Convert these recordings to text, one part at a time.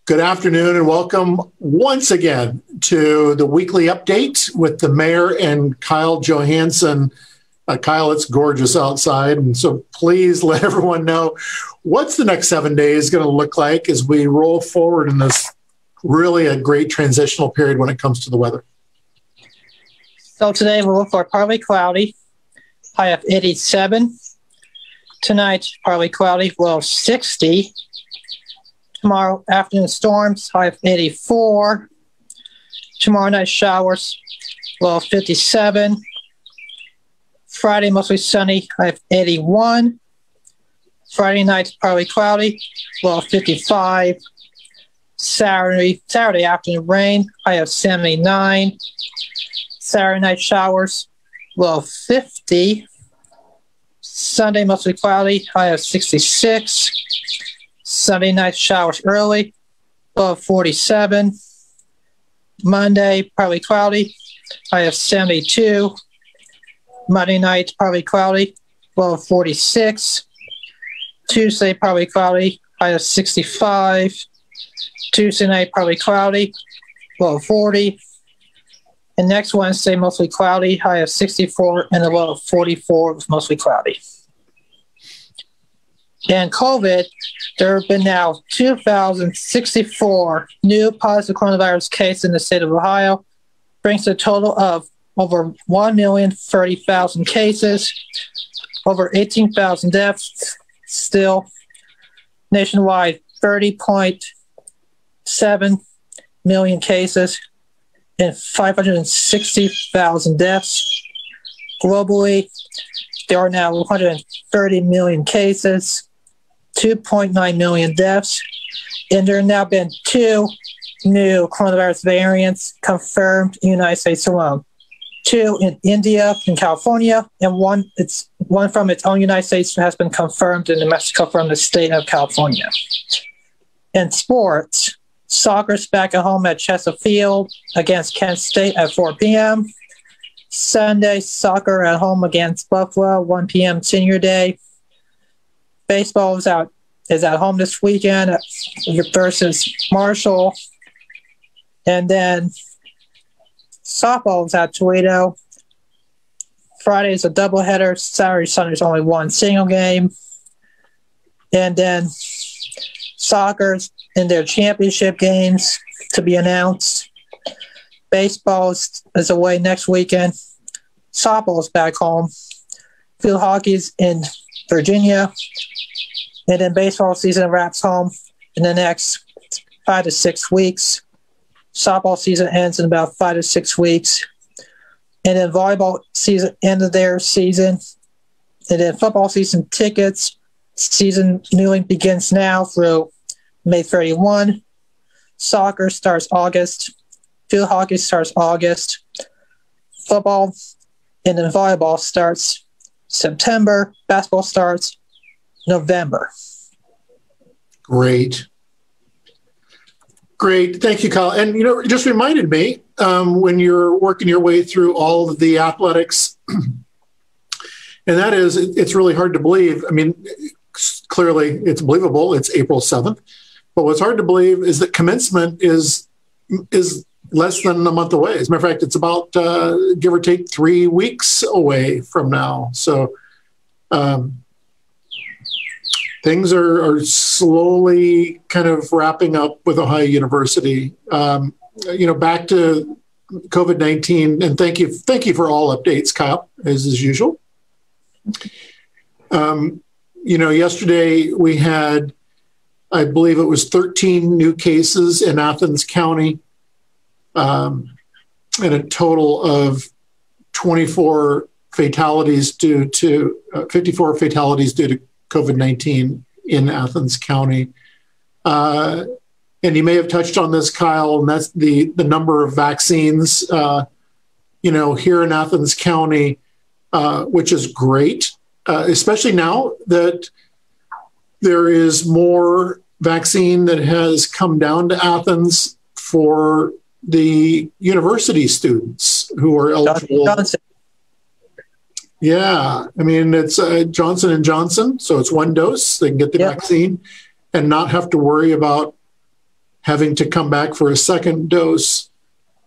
Good afternoon and welcome once again to the weekly update with the mayor and Kyle Johansson. Kyle, it's gorgeous outside, and so please let everyone know what's the next 7 days going to look like as we roll forward in this really a great transitional period when it comes to the weather. So today we'll look for partly cloudy, high of 87. Tonight, partly cloudy, low of 60. Tomorrow, afternoon storms, high of 84. Tomorrow night, showers, low of 57. Friday, mostly sunny, high of 81. Friday night, partly cloudy, low of 55. Saturday afternoon rain, high of 79. Saturday night showers, low of 50. Sunday, mostly cloudy, high of 66. Sunday night showers early, low of 47. Monday, partly cloudy, high of 72. Monday night, partly cloudy, low of 46. Tuesday, partly cloudy, high of 65. Tuesday night, partly cloudy, low of 40. And next Wednesday, mostly cloudy, high of 64, and a low of 44 was mostly cloudy. And COVID, there have been now 2,064 new positive coronavirus cases in the state of Ohio, brings the total of over 1,030,000 cases, over 18,000 deaths still, nationwide 30.7 million cases, and 560,000 deaths. Globally, there are now 130 million cases, 2.9 million deaths, and there have now been 2 new coronavirus variants confirmed in the United States alone. 2 in India and California, and one from its own United States has been confirmed in New Mexico from the state of California. In sports, soccer's back at home at Chesapeake Field against Kent State at 4 p.m. Sunday, soccer at home against Buffalo, 1 p.m. Senior Day. Baseball is at home this weekend versus Marshall. And then softball is at Toledo. Friday is a doubleheader. Saturday, Sunday is only one single game. And then soccer's in their championship games to be announced. Baseball is away next weekend. Softball is back home. Field hockey's in Virginia. And then baseball season wraps home in the next 5 to 6 weeks. Softball season ends in about 5 to 6 weeks. And then volleyball season ended their season. And then football season tickets. Season newly begins now through May 31. Soccer starts August. Field hockey starts August. Football and then volleyball starts September. Basketball starts November. Great. Thank you, Kyle. And, it just reminded me when you're working your way through all of the athletics, and that is, it's really hard to believe. I mean, clearly it's believable. It's April 7th. But what's hard to believe is that commencement is less than a month away. As a matter of fact, it's about, give or take, 3 weeks away from now. So things are slowly kind of wrapping up with Ohio University. Back to COVID-19, and thank you for all updates, Kyle, as usual. Yesterday we had, I believe it was 13 new cases in Athens County, and a total of 54 fatalities due to COVID-19 in Athens County. And you may have touched on this, Kyle, and that's the number of vaccines, here in Athens County, which is great, especially now that there is more vaccine that has come down to Athens for the university students who are eligible. Johnson. Yeah, I mean, it's Johnson & Johnson, so it's one dose. They can get the vaccine. and not have to worry about having to come back for a second dose.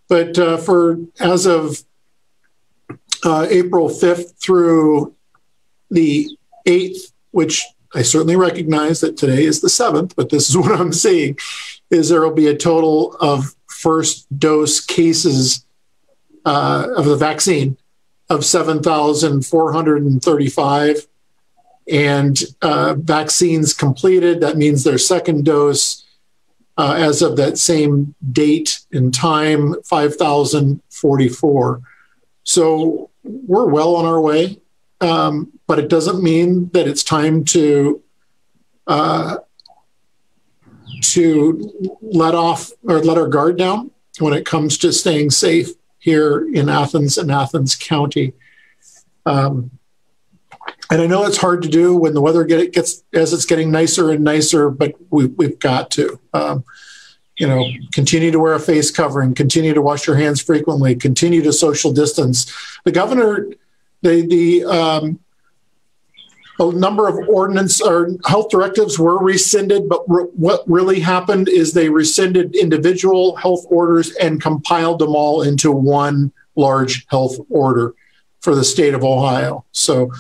But as of April 5th through the 8th, which I certainly recognize that today is the 7th, but this is what I'm seeing, is there will be a total of first dose cases of the vaccine of 7,435, and vaccines completed. That means their second dose as of that same date and time, 5,044. So we're well on our way, but it doesn't mean that it's time to let our guard down when it comes to staying safe here in Athens and Athens County. And I know it's hard to do when the weather gets as it's getting nicer and nicer, but we've got to, continue to wear a face covering, continue to wash your hands frequently, continue to social distance. The governor, a number of ordinance or health directives were rescinded, but what really happened is they rescinded individual health orders and compiled them all into one large health order for the state of Ohio. So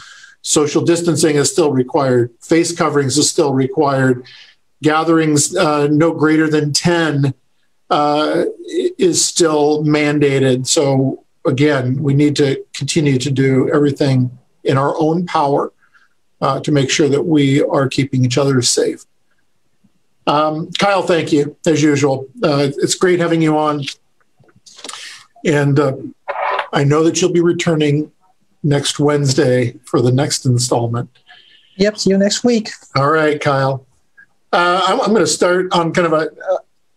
social distancing is still required. Face coverings is still required. Gatherings no greater than 10 is still mandated. So again, we need to continue to do everything in our own power to make sure that we are keeping each other safe. Kyle, thank you, as usual. It's great having you on. And I know that you'll be returning next Wednesday for the next installment. Yep, see you next week. All right, Kyle. I'm going to start on kind of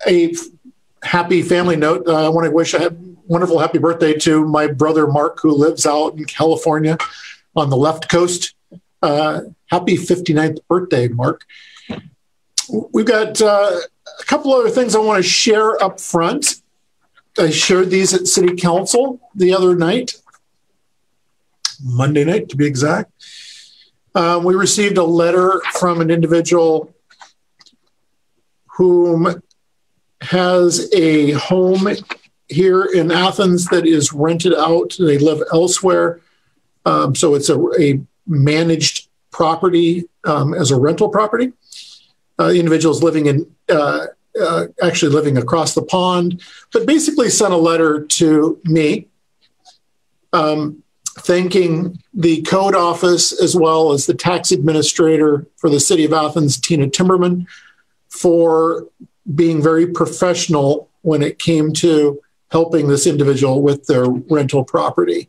a happy family note. I want to wish a wonderful happy birthday to my brother, Mark, who lives out in California on the left coast. Happy 59th birthday, Mark. We've got a couple other things I want to share up front. I shared these at City Council the other night, Monday night to be exact. We received a letter from an individual whom has a home here in Athens that is rented out. They live elsewhere. So it's a managed property as a rental property. The individual is living actually living across the pond, but basically sent a letter to me thanking the code office as well as the tax administrator for the city of Athens, Tina Timberman, for being very professional when it came to helping this individual with their rental property,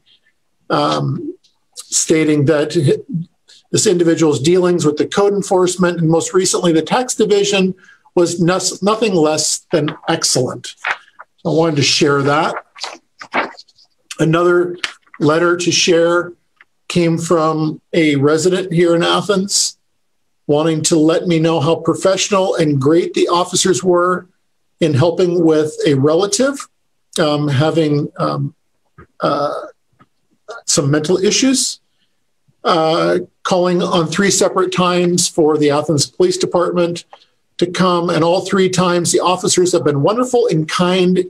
stating that this individual's dealings with the code enforcement and most recently the tax division was nothing less than excellent. I wanted to share that. Another letter to share came from a resident here in Athens wanting to let me know how professional and great the officers were in helping with a relative having some mental issues, calling on 3 separate times for the Athens Police Department to come, and all 3 times the officers have been wonderful and kind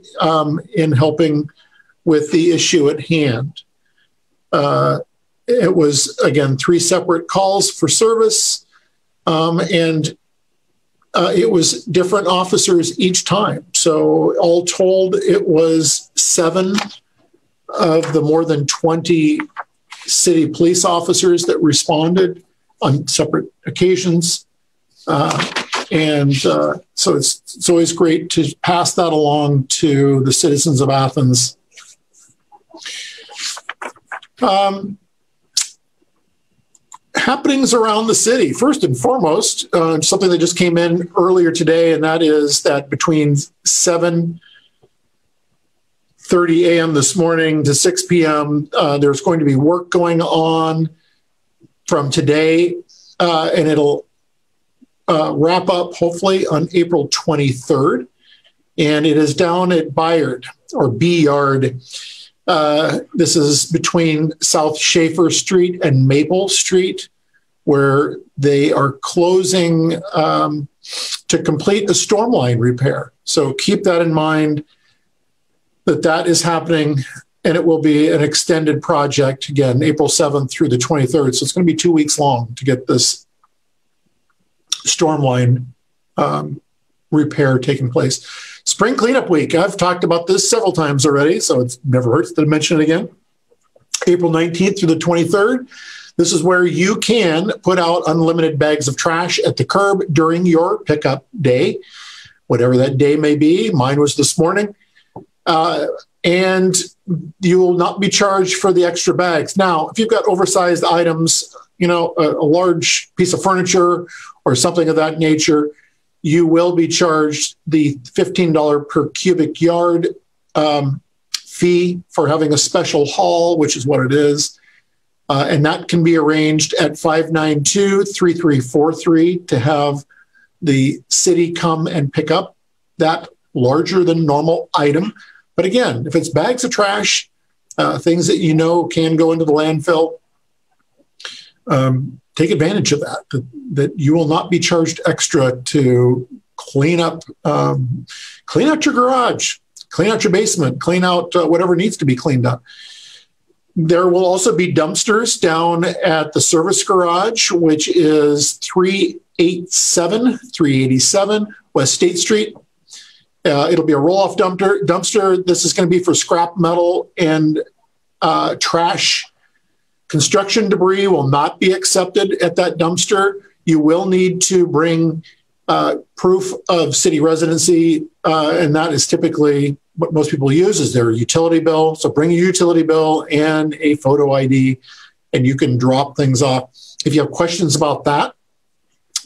in helping with the issue at hand. It was, again, 3 separate calls for service, and it was different officers each time. So all told, it was 7 of the more than 20 city police officers that responded on separate occasions. So it's always great to pass that along to the citizens of Athens. Happenings around the city. First and foremost, something that just came in earlier today, and that is that between 7:30 a.m. this morning to 6 p.m., there's going to be work going on from today, and it'll wrap up hopefully on April 23rd. And it is down at Bayard or B Yard. This is between South Schaefer Street and Maple Street, where they are closing to complete a storm line repair. So keep that in mind, that is happening, and it will be an extended project, again, April 7th through the 23rd. So it's going to be 2 weeks long to get this storm line repair taking place. Spring Cleanup Week. I've talked about this several times already, so it never hurts to mention it again. April 19th through the 23rd. This is where you can put out unlimited bags of trash at the curb during your pickup day, whatever that day may be. Mine was this morning. And you will not be charged for the extra bags. Now, if you've got oversized items, a large piece of furniture or something of that nature, you will be charged the $15 per cubic yard fee for having a special haul, which is what it is. And that can be arranged at 592-3343 to have the city come and pick up that larger than normal item. But again, if it's bags of trash, things that can go into the landfill, take advantage of that you will not be charged extra to clean out your garage, clean out your basement, clean out whatever needs to be cleaned up. There will also be dumpsters down at the service garage, which is 387 West State Street. It'll be a roll-off dumpster. This is going to be for scrap metal and trash. Construction debris will not be accepted at that dumpster. You will need to bring proof of city residency, and that is typically what most people use is their utility bill. So bring your utility bill and a photo ID, and you can drop things off. If you have questions about that,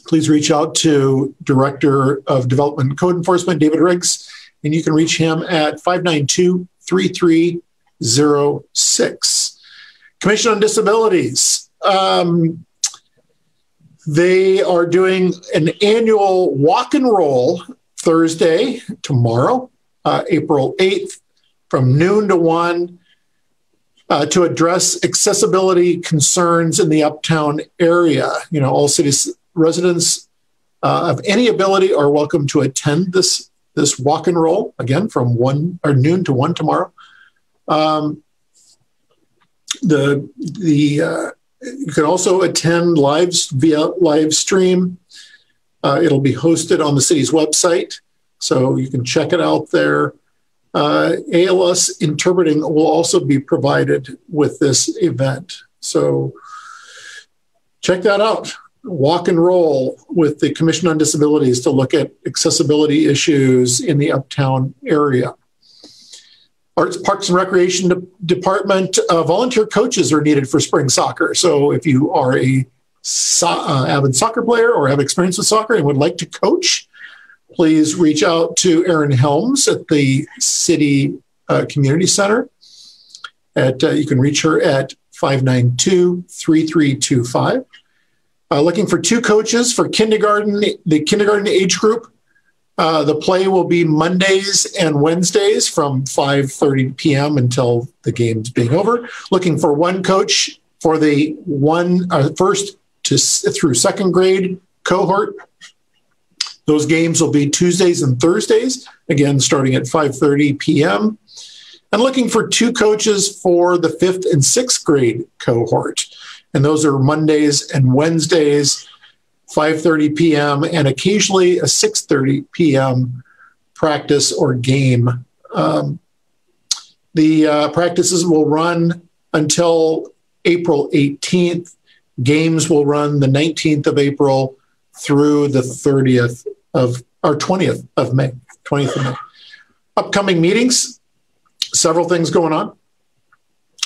please reach out to Director of Development and Code Enforcement, David Riggs, and you can reach him at 592-3306. Commission on Disabilities. They are doing an annual walk and roll Thursday, tomorrow, April 8th, from noon to 1, to address accessibility concerns in the uptown area. All city residents of any ability are welcome to attend this walk and roll, again, from noon to 1 tomorrow. You can also attend via live stream. It'll be hosted on the city's website, so you can check it out there. ALS interpreting will also be provided with this event. So check that out. Walk and roll with the Commission on Disabilities to look at accessibility issues in the uptown area. Arts, Parks, and Recreation Department, volunteer coaches are needed for spring soccer. So if you are a avid soccer player or have experience with soccer and would like to coach, please reach out to Erin Helms at the City Community Center. You can reach her at 592-3325. Looking for 2 coaches for kindergarten, the kindergarten age group. The play will be Mondays and Wednesdays from 5:30 p.m. until the game's being over. Looking for 1 coach for the first through second grade cohort. Those games will be Tuesdays and Thursdays, again, starting at 5:30 p.m. And looking for 2 coaches for the 5th and 6th grade cohort. And those are Mondays and Wednesdays, 5:30 p.m., and occasionally a 6:30 p.m. practice or game. The practices will run until April 18th. Games will run the 19th of April through the 20th of May. Upcoming meetings, several things going on.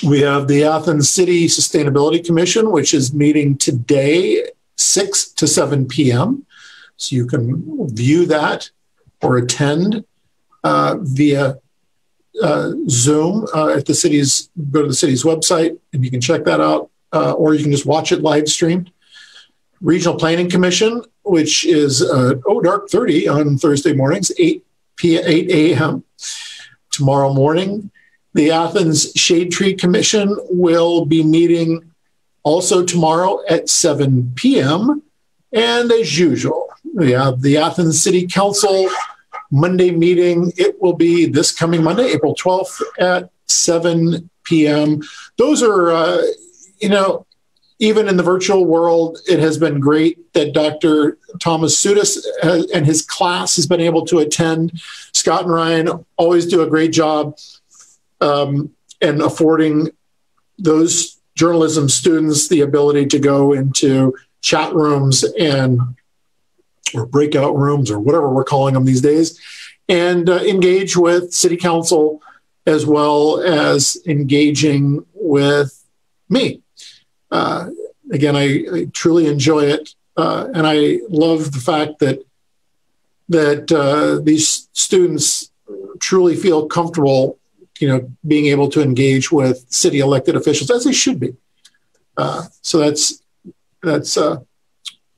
We have the Athens City Sustainability Commission, which is meeting today, 6 to 7 p.m. So you can view that or attend via Zoom at the city's, go to the city's website and you can check that out, or you can just watch it live streamed. Regional Planning Commission, which is dark 30 on Thursday mornings, 8 a.m. Tomorrow morning. The Athens Shade Tree Commission will be meeting also tomorrow at 7 p.m. And as usual, the Athens City Council Monday meeting. It will be this coming Monday, April 12th at 7 p.m. Those are, even in the virtual world, it has been great that Dr. Thomas Sudis and his class has been able to attend. Scott and Ryan always do a great job in affording those journalism students the ability to go into chat rooms or breakout rooms or whatever we're calling them these days, and engage with City Council as well as engaging with me. Again, I truly enjoy it, and I love the fact that these students truly feel comfortable, being able to engage with city elected officials as they should be. So that's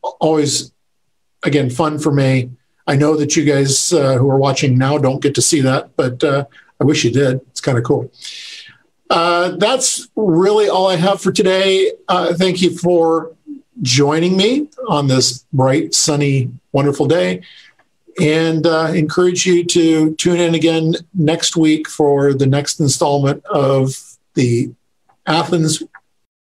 always, again, fun for me. I know that you guys who are watching now don't get to see that, but I wish you did. It's kind of cool. That's really all I have for today. Thank you for joining me on this bright, sunny, wonderful day, and encourage you to tune in again next week for the next installment of the Athens